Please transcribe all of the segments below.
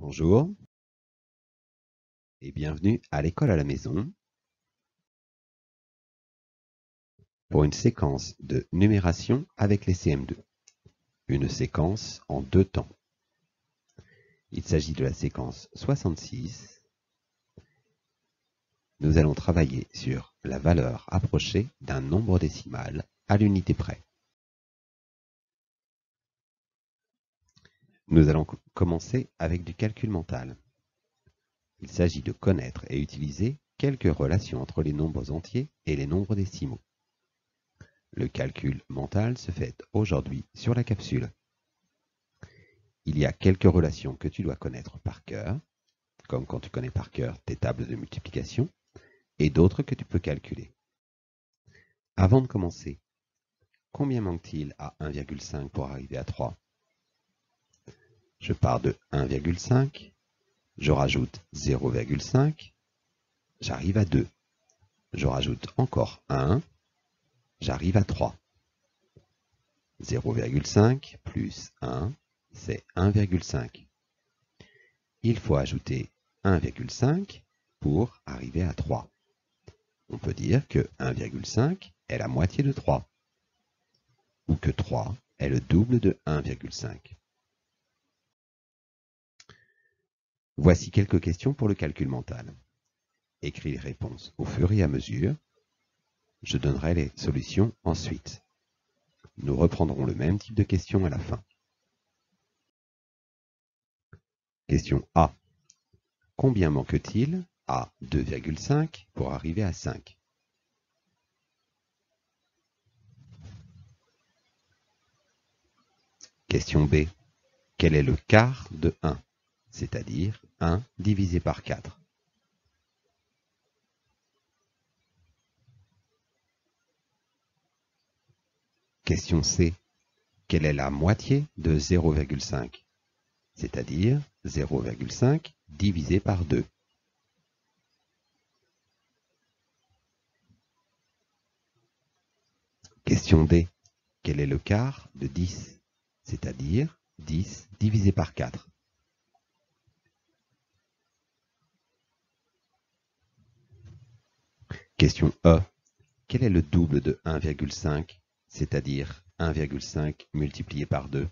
Bonjour et bienvenue à l'école à la maison pour une séquence de numération avec les CM2. Une séquence en 2 temps. Il s'agit de la séquence 66. Nous allons travailler sur la valeur approchée d'un nombre décimal à l'unité près. Nous allons commencer avec du calcul mental. Il s'agit de connaître et utiliser quelques relations entre les nombres entiers et les nombres décimaux. Le calcul mental se fait aujourd'hui sur la capsule. Il y a quelques relations que tu dois connaître par cœur, comme quand tu connais par cœur tes tables de multiplication, et d'autres que tu peux calculer. Avant de commencer, combien manque-t-il à 1,5 pour arriver à 3? Je pars de 1,5, je rajoute 0,5, j'arrive à 2. Je rajoute encore 1, j'arrive à 3. 0,5 plus 1, c'est 1,5. Il faut ajouter 1,5 pour arriver à 3. On peut dire que 1,5 est la moitié de 3, ou que 3 est le double de 1,5. Voici quelques questions pour le calcul mental. Écris les réponses au fur et à mesure. Je donnerai les solutions ensuite. Nous reprendrons le même type de questions à la fin. Question A. Combien manque-t-il à 2,5 pour arriver à 5? Question B. Quel est le quart de 1, c'est-à-dire 1 divisé par 4? Question C. Quelle est la moitié de 0,5, c'est-à-dire 0,5 divisé par 2? Question D. Quel est le quart de 10, c'est-à-dire 10 divisé par 4? Question E. Quel est le double de 1,5, c'est-à-dire 1,5 multiplié par 2?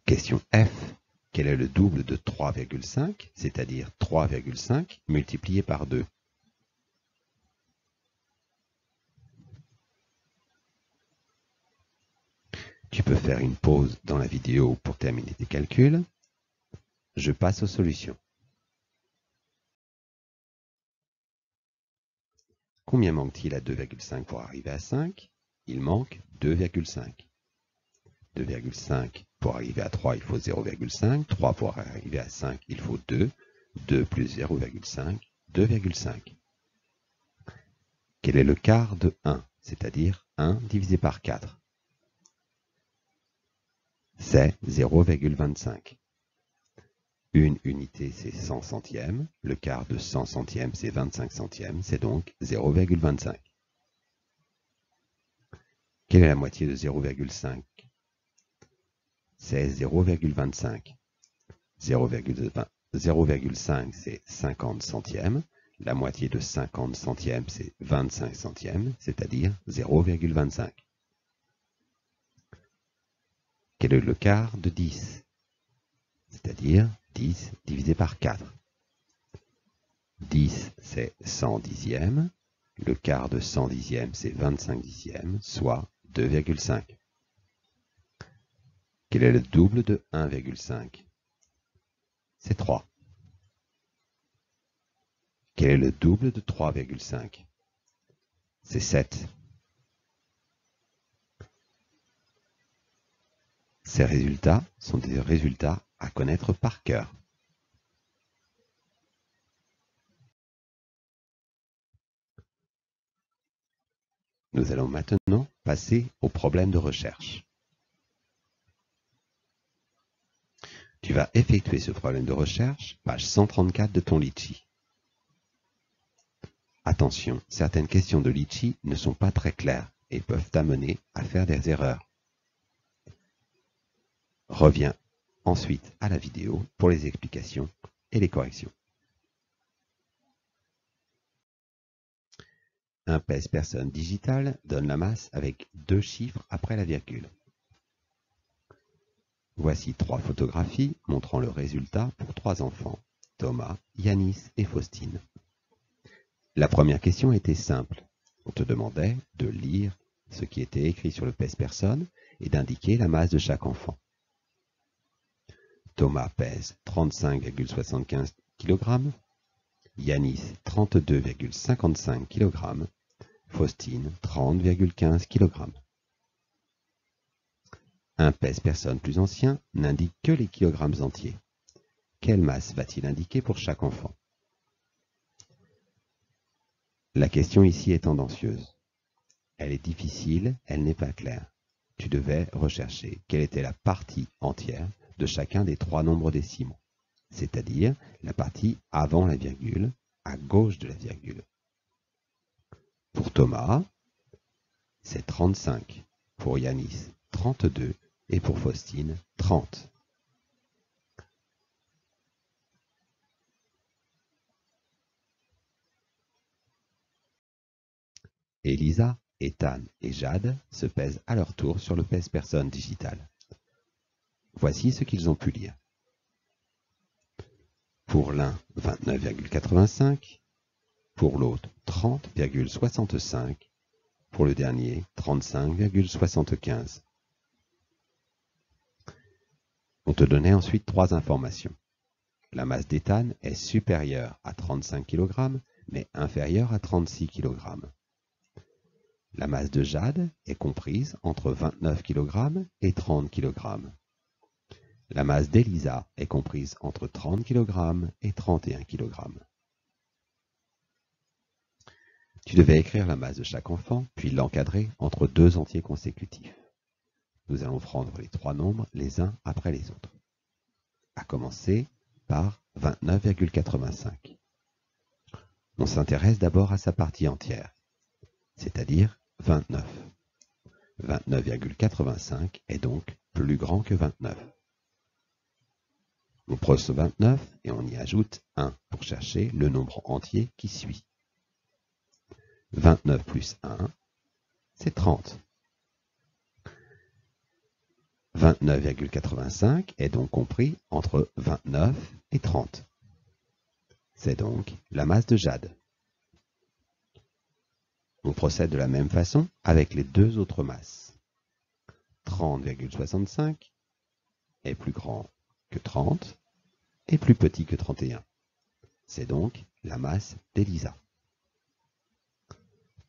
Question F. Quel est le double de 3,5, c'est-à-dire 3,5 multiplié par 2? Tu peux faire une pause dans la vidéo pour terminer tes calculs. Je passe aux solutions. Combien manque-t-il à 2,5 pour arriver à 5? Il manque 2,5. 2,5 pour arriver à 3, il faut 0,5. 3 pour arriver à 5, il faut 2. 2 plus 0,5, 2,5. Quel est le quart de 1, c'est-à-dire 1 divisé par 4? C'est 0,25. Une unité, c'est 100 centièmes. Le quart de 100 centièmes, c'est 25 centièmes. C'est donc 0,25. Quelle est la moitié de 0,5? C'est 0,25. 0,5, c'est 50 centièmes. La moitié de 50 centièmes, c'est 25 centièmes, c'est-à-dire 0,25. Quel est le quart de 10? C'est-à-dire 10 divisé par 4. 10, c'est 100 dixièmes. Le quart de 100 dixièmes, c'est 25 dixièmes, soit 2,5. Quel est le double de 1,5? C'est 3. Quel est le double de 3,5? C'est 7. Ces résultats sont des résultats à connaître par cœur. Nous allons maintenant passer au problème de recherche. Tu vas effectuer ce problème de recherche, page 134 de ton Litchi. Attention, certaines questions de Litchi ne sont pas très claires et peuvent t'amener à faire des erreurs. Reviens ensuite à la vidéo pour les explications et les corrections. Un pèse-personne digital donne la masse avec 2 chiffres après la virgule. Voici 3 photographies montrant le résultat pour 3 enfants, Thomas, Yanis et Faustine. La première question était simple. On te demandait de lire ce qui était écrit sur le pèse-personne et d'indiquer la masse de chaque enfant. Thomas pèse 35,75 kg, Yanis 32,55 kg, Faustine 30,15 kg. Un pèse-personne plus ancien n'indique que les kilogrammes entiers. Quelle masse va-t-il indiquer pour chaque enfant? La question ici est tendancieuse. Elle est difficile, elle n'est pas claire. Tu devais rechercher quelle était la partie entière de chacun des 3 nombres décimaux, c'est-à-dire la partie avant la virgule, à gauche de la virgule. Pour Thomas, c'est 35, pour Yanis, 32 et pour Faustine, 30. Elisa, Ethan et Jade se pèsent à leur tour sur le pèse-personne digital. Voici ce qu'ils ont pu lire. Pour l'un, 29,85, pour l'autre, 30,65, pour le dernier, 35,75. On te donnait ensuite 3 informations. La masse d'Ethan est supérieure à 35 kg, mais inférieure à 36 kg. La masse de Jade est comprise entre 29 kg et 30 kg. La masse d'Elisa est comprise entre 30 kg et 31 kg. Tu devais écrire la masse de chaque enfant, puis l'encadrer entre 2 entiers consécutifs. Nous allons prendre les 3 nombres les uns après les autres. À commencer par 29,85. On s'intéresse d'abord à sa partie entière, c'est-à-dire 29. 29,85 est donc plus grand que 29. On prend ce 29 et on y ajoute 1 pour chercher le nombre entier qui suit. 29 plus 1, c'est 30. 29,85 est donc compris entre 29 et 30. C'est donc la masse de Jade. On procède de la même façon avec les 2 autres masses. 30,65 est plus grand que 30 et plus petit que 31. C'est donc la masse d'Elisa.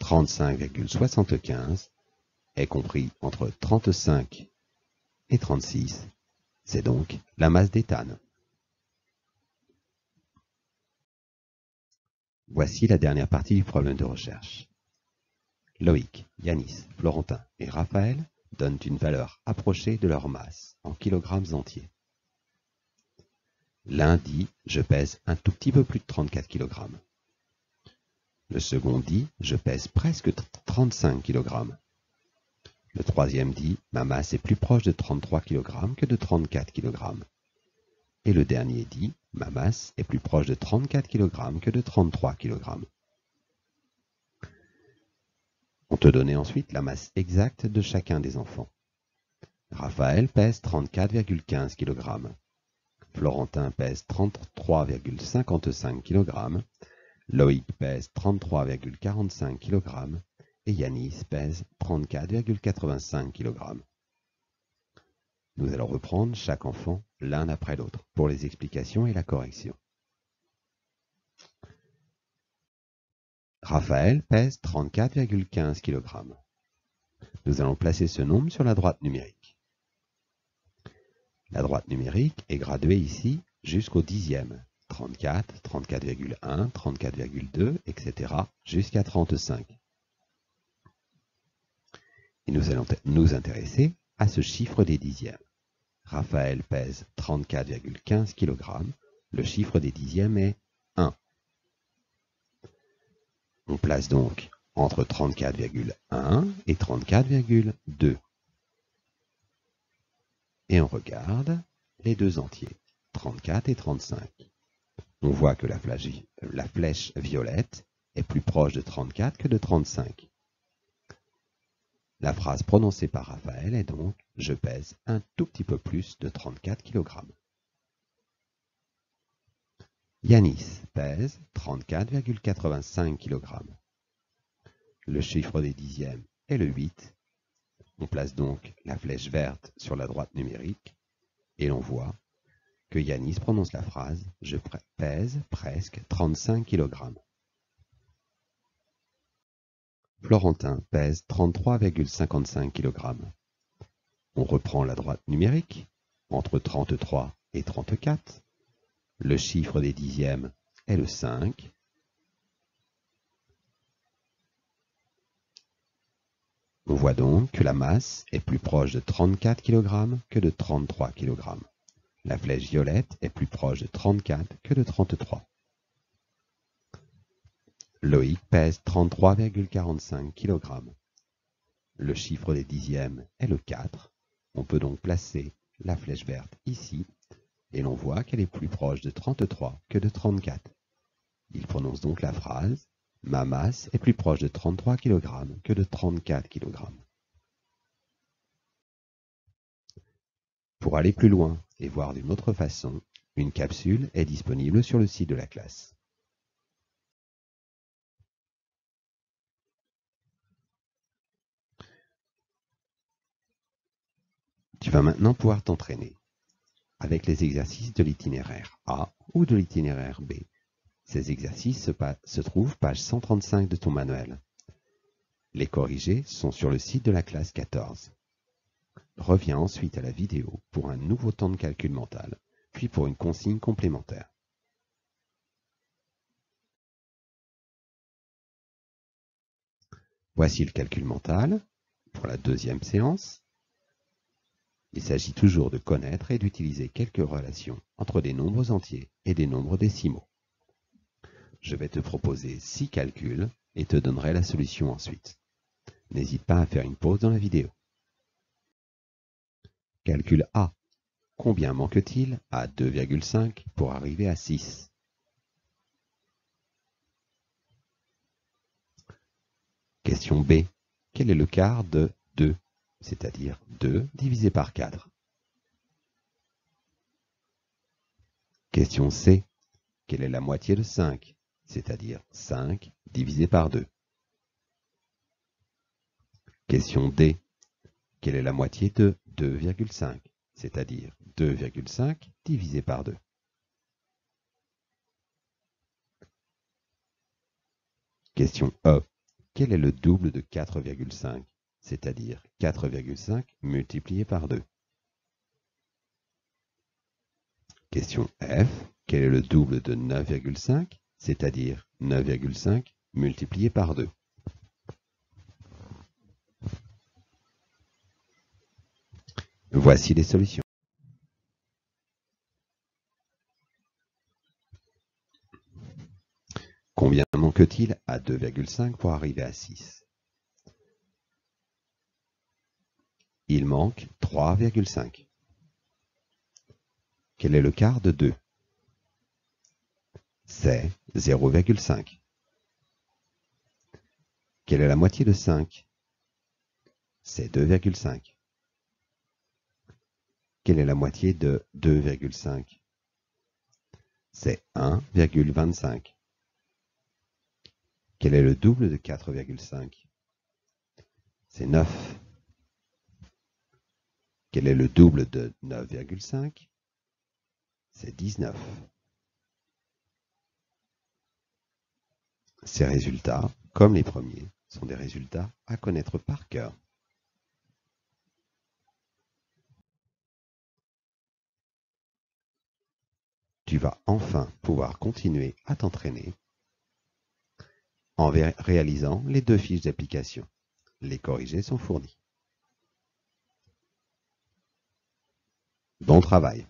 35,75 est compris entre 35 et 36. C'est donc la masse d'Ethan. Voici la dernière partie du problème de recherche. Loïc, Yanis, Florentin et Raphaël donnent une valeur approchée de leur masse en kilogrammes entiers. L'un dit « je pèse un tout petit peu plus de 34 kg ». Le second dit « je pèse presque 35 kg ». Le troisième dit « ma masse est plus proche de 33 kg que de 34 kg ». Et le dernier dit « ma masse est plus proche de 34 kg que de 33 kg ». On te donnait ensuite la masse exacte de chacun des enfants. Raphaël pèse 34,15 kg. Florentin pèse 33,55 kg. Loïc pèse 33,45 kg. Et Yanis pèse 34,85 kg. Nous allons reprendre chaque enfant l'un après l'autre pour les explications et la correction. Raphaël pèse 34,15 kg. Nous allons placer ce nombre sur la droite numérique. La droite numérique est graduée ici jusqu'au dixième. 34, 34,1, 34,2, etc. jusqu'à 35. Et nous allons nous intéresser à ce chiffre des dixièmes. Raphaël pèse 34,15 kg. Le chiffre des dixièmes est 1. On place donc entre 34,1 et 34,2. Et on regarde les deux entiers, 34 et 35. On voit que la flèche violette est plus proche de 34 que de 35. La phrase prononcée par Raphaël est donc « Je pèse un tout petit peu plus de 34 kg ». Yanis pèse 34,85 kg. Le chiffre des dixièmes est le 8. On place donc la flèche verte sur la droite numérique et l'on voit que Yanis prononce la phrase « Je pèse presque 35 kg ». Florentin pèse 33,55 kg. On reprend la droite numérique, entre 33 et 34. Le chiffre des dixièmes est le 5. On voit donc que la masse est plus proche de 34 kg que de 33 kg. La flèche violette est plus proche de 34 que de 33. Loïc pèse 33,45 kg. Le chiffre des dixièmes est le 4. On peut donc placer la flèche verte ici et l'on voit qu'elle est plus proche de 33 que de 34. Il prononce donc la phrase « Ma masse est plus proche de 33 kg que de 34 kg ». Pour aller plus loin et voir d'une autre façon, une capsule est disponible sur le site de la classe. Tu vas maintenant pouvoir t'entraîner avec les exercices de l'itinéraire A ou de l'itinéraire B. Ces exercices se trouvent page 135 de ton manuel. Les corrigés sont sur le site de la classe 14. Reviens ensuite à la vidéo pour un nouveau temps de calcul mental, puis pour une consigne complémentaire. Voici le calcul mental pour la deuxième séance. Il s'agit toujours de connaître et d'utiliser quelques relations entre des nombres entiers et des nombres décimaux. Je vais te proposer 6 calculs et te donnerai la solution ensuite. N'hésite pas à faire une pause dans la vidéo. Calcul A. Combien manque-t-il à 2,5 pour arriver à 6? Question B. Quel est le quart de 2, c'est-à-dire 2 divisé par 4? Question C. Quelle est la moitié de 5, c'est-à-dire 5 divisé par 2? Question D. Quelle est la moitié de 2,5, c'est-à-dire 2,5 divisé par 2? Question E. Quel est le double de 4,5, c'est-à-dire 4,5 multiplié par 2? Question F. Quel est le double de 9,5, c'est-à-dire 9,5 multiplié par 2? Voici les solutions. Combien manque-t-il à 2,5 pour arriver à 6? Il manque 3,5. Quel est le quart de 2? C'est 0,5. Quelle est la moitié de 5? C'est 2,5. Quelle est la moitié de 2,5? C'est 1,25. Quel est le double de 4,5? C'est 9. Quel est le double de 9,5? C'est 19. Ces résultats, comme les premiers, sont des résultats à connaître par cœur. Tu vas enfin pouvoir continuer à t'entraîner en réalisant les 2 fiches d'application. Les corrigés sont fournis. Bon travail!